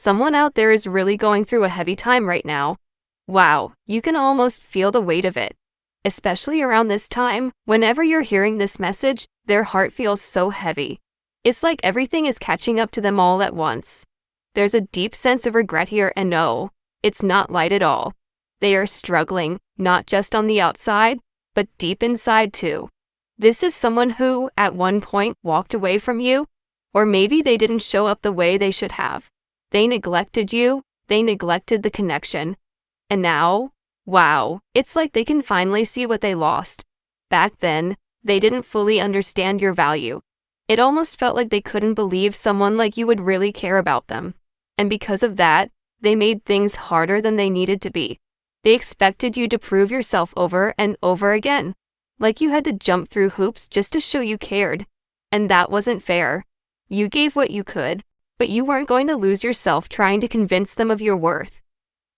Someone out there is really going through a heavy time right now. Wow, you can almost feel the weight of it. Especially around this time, whenever you're hearing this message, their heart feels so heavy. It's like everything is catching up to them all at once. There's a deep sense of regret here, and no, it's not light at all. They are struggling, not just on the outside, but deep inside too. This is someone who, at one point, walked away from you, or maybe they didn't show up the way they should have. They neglected you, they neglected the connection. And now, wow, it's like they can finally see what they lost. Back then, they didn't fully understand your value. It almost felt like they couldn't believe someone like you would really care about them. And because of that, they made things harder than they needed to be. They expected you to prove yourself over and over again. Like you had to jump through hoops just to show you cared. And that wasn't fair. You gave what you could, but you weren't going to lose yourself trying to convince them of your worth.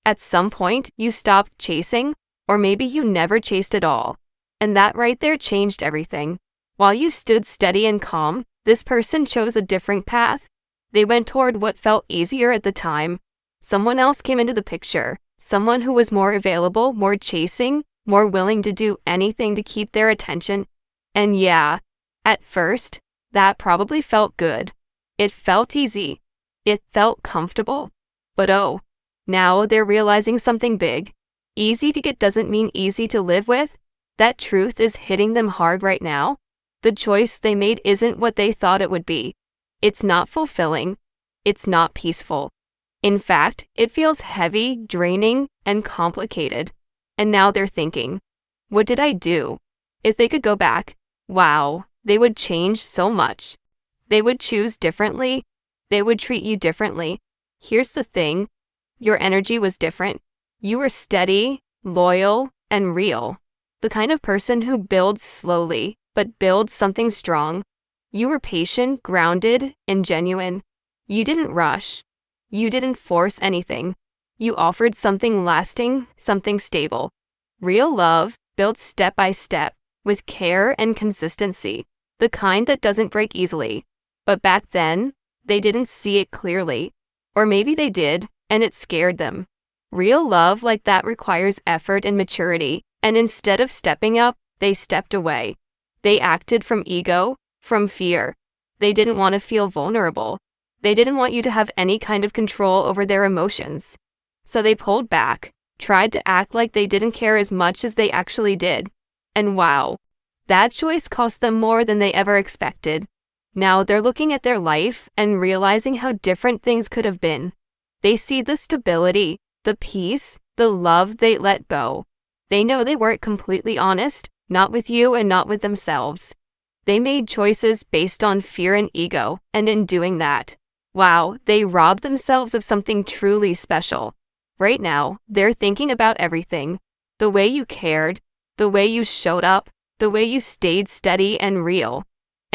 At some point, you stopped chasing, or maybe you never chased at all. And that right there changed everything. While you stood steady and calm, this person chose a different path. They went toward what felt easier at the time. Someone else came into the picture, someone who was more available, more chasing, more willing to do anything to keep their attention. And yeah, at first, that probably felt good. It felt easy. It felt comfortable. But oh, now they're realizing something big. Easy to get doesn't mean easy to live with. That truth is hitting them hard right now. The choice they made isn't what they thought it would be. It's not fulfilling. It's not peaceful. In fact, it feels heavy, draining, and complicated. And now they're thinking, what did I do? If they could go back, wow, they would change so much. They would choose differently. They would treat you differently. Here's the thing. Your energy was different. You were steady, loyal, and real. The kind of person who builds slowly, but builds something strong. You were patient, grounded, and genuine. You didn't rush. You didn't force anything. You offered something lasting, something stable. Real love, built step by step, with care and consistency. The kind that doesn't break easily. But back then, they didn't see it clearly. Or maybe they did, and it scared them. Real love like that requires effort and maturity, and instead of stepping up, they stepped away. They acted from ego, from fear. They didn't want to feel vulnerable. They didn't want you to have any kind of control over their emotions. So they pulled back, tried to act like they didn't care as much as they actually did. And wow, that choice cost them more than they ever expected. Now they're looking at their life and realizing how different things could have been. They see the stability, the peace, the love they let go. They know they weren't completely honest, not with you and not with themselves. They made choices based on fear and ego, and in doing that, wow, they robbed themselves of something truly special. Right now, they're thinking about everything. The way you cared, the way you showed up, the way you stayed steady and real.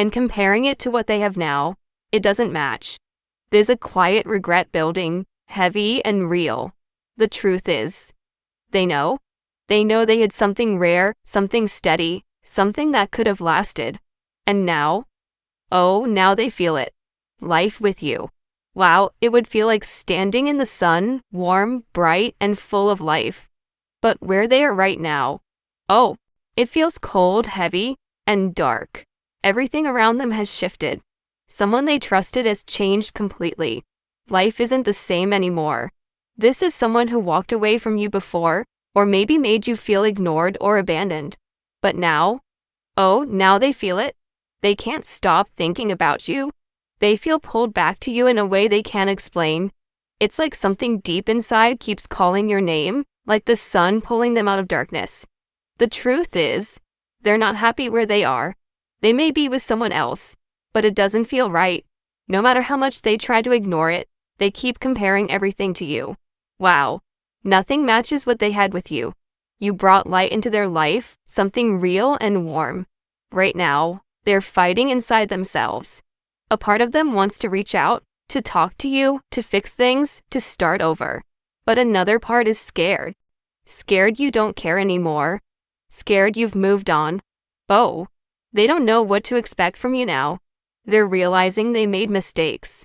And comparing it to what they have now, it doesn't match. There's a quiet regret building, heavy and real. The truth is, they know. They know they had something rare, something steady, something that could have lasted. And now? Oh, now they feel it. Life with you. Wow, it would feel like standing in the sun, warm, bright, and full of life. But where they are right now, oh, it feels cold, heavy, and dark. Everything around them has shifted. Someone they trusted has changed completely. Life isn't the same anymore. This is someone who walked away from you before, or maybe made you feel ignored or abandoned. But now, oh, now they feel it. They can't stop thinking about you. They feel pulled back to you in a way they can't explain. It's like something deep inside keeps calling your name, like the sun pulling them out of darkness. The truth is, they're not happy where they are. They may be with someone else, but it doesn't feel right. No matter how much they try to ignore it, they keep comparing everything to you. Wow. Nothing matches what they had with you. You brought light into their life, something real and warm. Right now, they're fighting inside themselves. A part of them wants to reach out, to talk to you, to fix things, to start over. But another part is scared. Scared you don't care anymore. Scared you've moved on. Oh, they don't know what to expect from you now. They're realizing they made mistakes.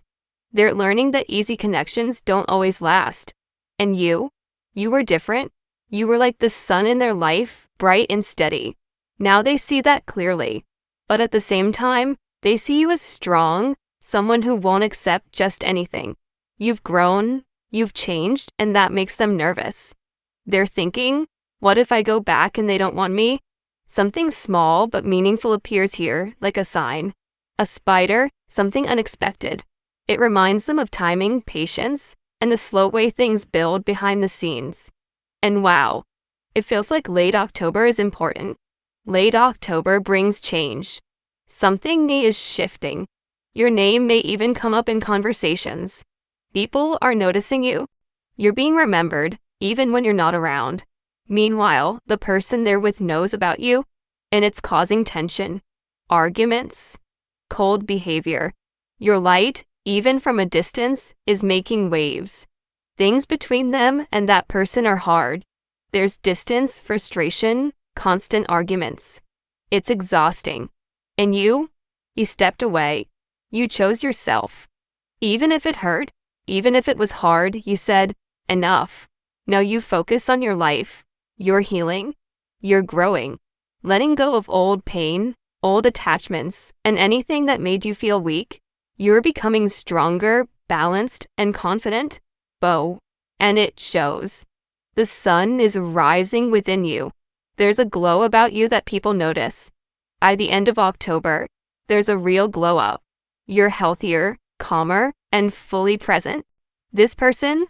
They're learning that easy connections don't always last. And you were different. You were like the sun in their life, bright and steady. Now they see that clearly. But at the same time, they see you as strong, someone who won't accept just anything. You've grown, you've changed, and that makes them nervous. They're thinking, what if I go back and they don't want me? Something small but meaningful appears here, like a sign. A spider, something unexpected. It reminds them of timing, patience, and the slow way things build behind the scenes. And wow, it feels like late October is important. Late October brings change. Something new is shifting. Your name may even come up in conversations. People are noticing you. You're being remembered, even when you're not around. Meanwhile, the person they're with knows about you, and it's causing tension, arguments, cold behavior. Your light, even from a distance, is making waves. Things between them and that person are hard. There's distance, frustration, constant arguments. It's exhausting. And you stepped away. You chose yourself. Even if it hurt, even if it was hard, you said, enough. Now you focus on your life. You're healing. You're growing. Letting go of old pain, old attachments, and anything that made you feel weak. You're becoming stronger, balanced, and confident. And it shows. The sun is rising within you. There's a glow about you that people notice. By the end of October, there's a real glow up. You're healthier, calmer, and fully present. This person,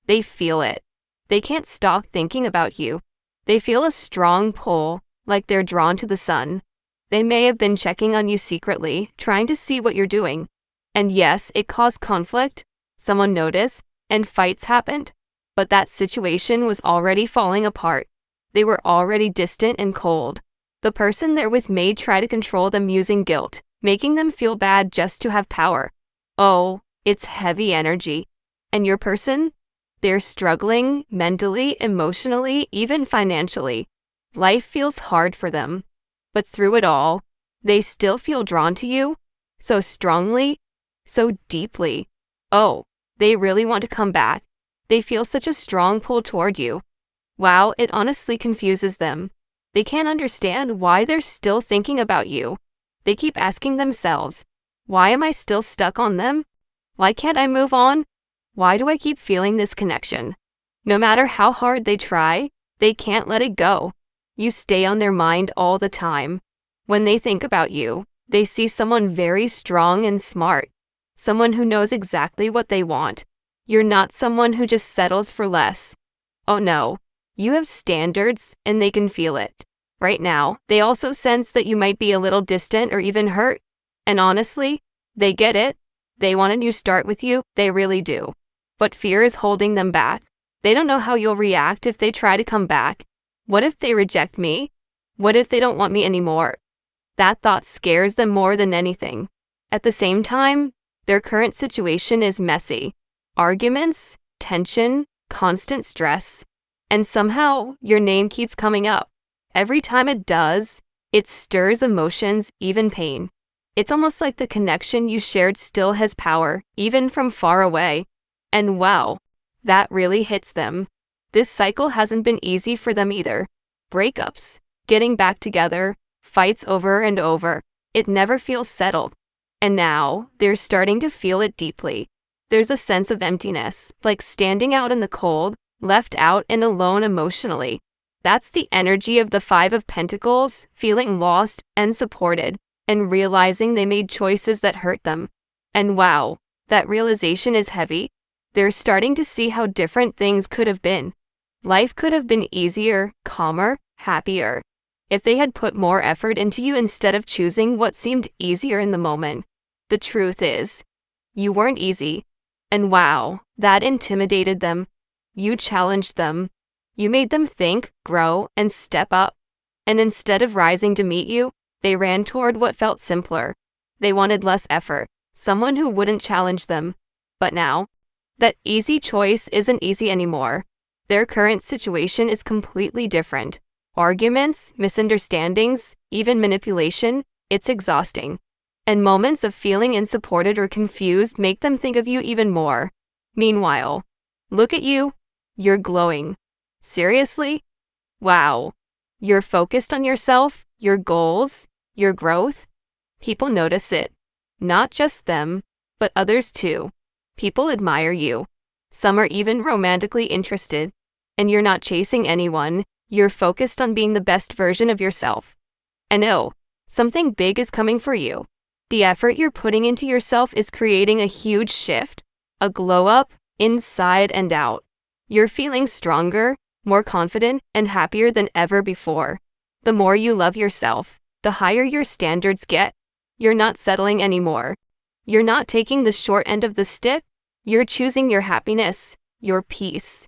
they feel it. They can't stop thinking about you. They feel a strong pull, like they're drawn to the sun. They may have been checking on you secretly, trying to see what you're doing. And yes, it caused conflict. Someone noticed, and fights happened. But that situation was already falling apart. They were already distant and cold. The person they're with may try to control them using guilt, making them feel bad just to have power. Oh, it's heavy energy. And your person? They're struggling mentally, emotionally, even financially. Life feels hard for them. But through it all, they still feel drawn to you, so strongly, so deeply. Oh, they really want to come back. They feel such a strong pull toward you. Wow, it honestly confuses them. They can't understand why they're still thinking about you. They keep asking themselves, why am I still stuck on them? Why can't I move on? Why do I keep feeling this connection? No matter how hard they try, they can't let it go. You stay on their mind all the time. When they think about you, they see someone very strong and smart. Someone who knows exactly what they want. You're not someone who just settles for less. Oh no, you have standards and they can feel it. Right now, they also sense that you might be a little distant or even hurt. And honestly, they get it. They want a new start with you, they really do. But fear is holding them back. They don't know how you'll react if they try to come back. What if they reject me? What if they don't want me anymore? That thought scares them more than anything. At the same time, their current situation is messy. Arguments, tension, constant stress. And somehow, your name keeps coming up. Every time it does, it stirs emotions, even pain. It's almost like the connection you shared still has power, even from far away. And wow, that really hits them. This cycle hasn't been easy for them either. Breakups, getting back together, fights over and over. It never feels settled. And now, they're starting to feel it deeply. There's a sense of emptiness, like standing out in the cold, left out and alone emotionally. That's the energy of the Five of Pentacles, feeling lost and supported, and realizing they made choices that hurt them. And wow, that realization is heavy. They're starting to see how different things could have been. Life could have been easier, calmer, happier, if they had put more effort into you instead of choosing what seemed easier in the moment. The truth is, you weren't easy. And wow, that intimidated them. You challenged them. You made them think, grow, and step up. And instead of rising to meet you, they ran toward what felt simpler. They wanted less effort, someone who wouldn't challenge them. But now, that easy choice isn't easy anymore. Their current situation is completely different. Arguments, misunderstandings, even manipulation, it's exhausting. And moments of feeling unsupported or confused make them think of you even more. Meanwhile, look at you. You're glowing. Seriously? Wow. You're focused on yourself, your goals, your growth. People notice it. Not just them, but others too. People admire you. Some are even romantically interested. And you're not chasing anyone, you're focused on being the best version of yourself. And oh, something big is coming for you. The effort you're putting into yourself is creating a huge shift, a glow up, inside and out. You're feeling stronger, more confident, and happier than ever before. The more you love yourself, the higher your standards get. You're not settling anymore. You're not taking the short end of the stick. You're choosing your happiness, your peace.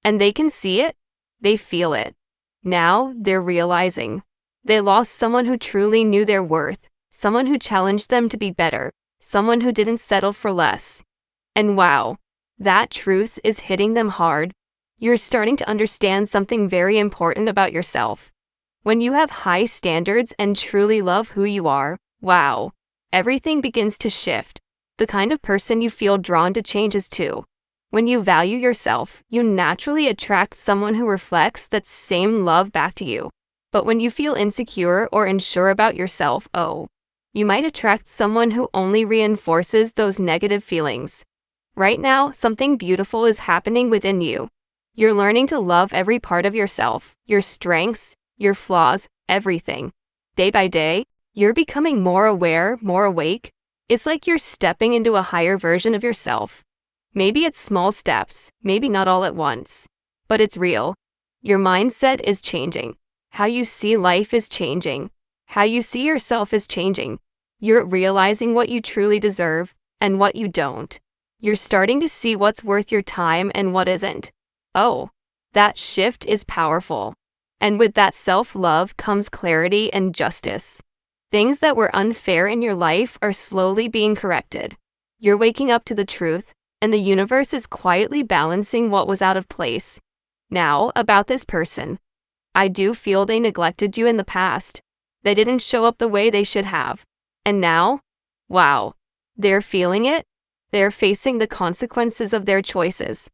And they can see it. They feel it. Now they're realizing. They lost someone who truly knew their worth, someone who challenged them to be better, someone who didn't settle for less. And wow, that truth is hitting them hard. You're starting to understand something very important about yourself. When you have high standards and truly love who you are, wow, everything begins to shift. The kind of person you feel drawn to changes too. When you value yourself, you naturally attract someone who reflects that same love back to you. But when you feel insecure or unsure about yourself, oh, you might attract someone who only reinforces those negative feelings. Right now, something beautiful is happening within you. You're learning to love every part of yourself, your strengths, your flaws, everything. Day by day, you're becoming more aware, more awake. It's like you're stepping into a higher version of yourself. Maybe it's small steps, maybe not all at once. But it's real. Your mindset is changing. How you see life is changing. How you see yourself is changing. You're realizing what you truly deserve and what you don't. You're starting to see what's worth your time and what isn't. Oh, that shift is powerful. And with that self-love comes clarity and justice. Things that were unfair in your life are slowly being corrected. You're waking up to the truth, and the universe is quietly balancing what was out of place. Now, about this person. I do feel they neglected you in the past. They didn't show up the way they should have. And now, wow, they're feeling it. They're facing the consequences of their choices.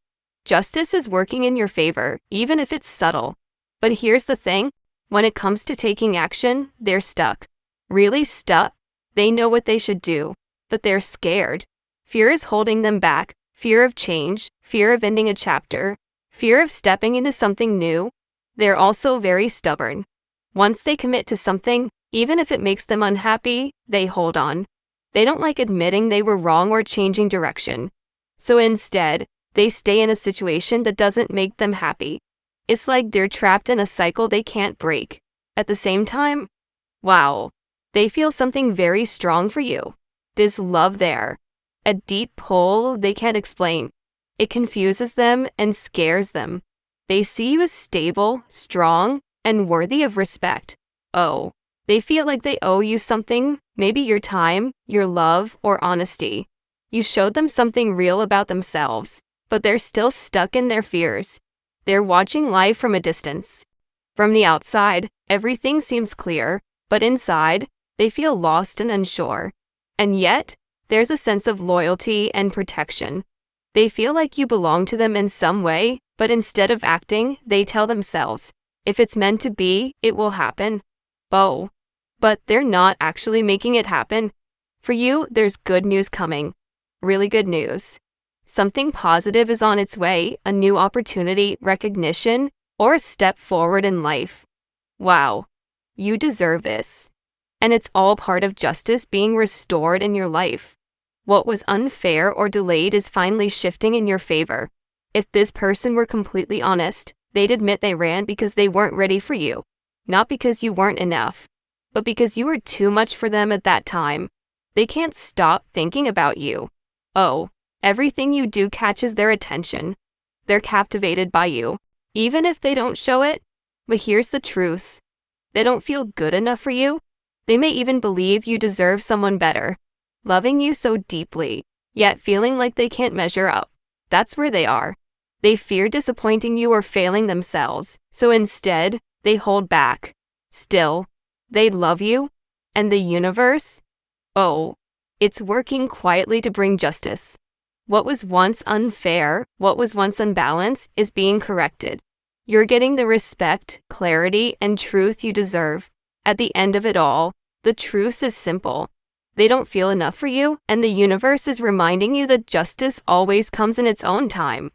Justice is working in your favor, even if it's subtle. But here's the thing, when it comes to taking action, they're stuck. Really stuck. They know what they should do, but they're scared. Fear is holding them back. Fear of change, fear of ending a chapter, fear of stepping into something new. They're also very stubborn. Once they commit to something, even if it makes them unhappy, they hold on. They don't like admitting they were wrong or changing direction. So instead, they stay in a situation that doesn't make them happy. It's like they're trapped in a cycle they can't break. At the same time, wow, they feel something very strong for you. This love there. A deep pull they can't explain. It confuses them and scares them. They see you as stable, strong, and worthy of respect. Oh, they feel like they owe you something, maybe your time, your love, or honesty. You showed them something real about themselves, but they're still stuck in their fears. They're watching life from a distance. From the outside, everything seems clear, but inside, they feel lost and unsure. And yet, there's a sense of loyalty and protection. They feel like you belong to them in some way, but instead of acting, they tell themselves, if it's meant to be, it will happen. Oh, but they're not actually making it happen. For you, there's good news coming. Really good news. Something positive is on its way, a new opportunity, recognition, or a step forward in life. Wow, you deserve this. And it's all part of justice being restored in your life. What was unfair or delayed is finally shifting in your favor. If this person were completely honest, they'd admit they ran because they weren't ready for you. Not because you weren't enough, but because you were too much for them at that time. They can't stop thinking about you. Oh, everything you do catches their attention. They're captivated by you, even if they don't show it. But here's the truth. They don't feel good enough for you. They may even believe you deserve someone better. Loving you so deeply, yet feeling like they can't measure up. That's where they are. They fear disappointing you or failing themselves, so instead, they hold back. Still, they love you, and the universe, Oh, it's working quietly to bring justice. What was once unfair, what was once unbalanced, is being corrected. You're getting the respect, clarity, and truth you deserve. At the end of it all, the truth is simple. They don't feel enough for you, and the universe is reminding you that justice always comes in its own time.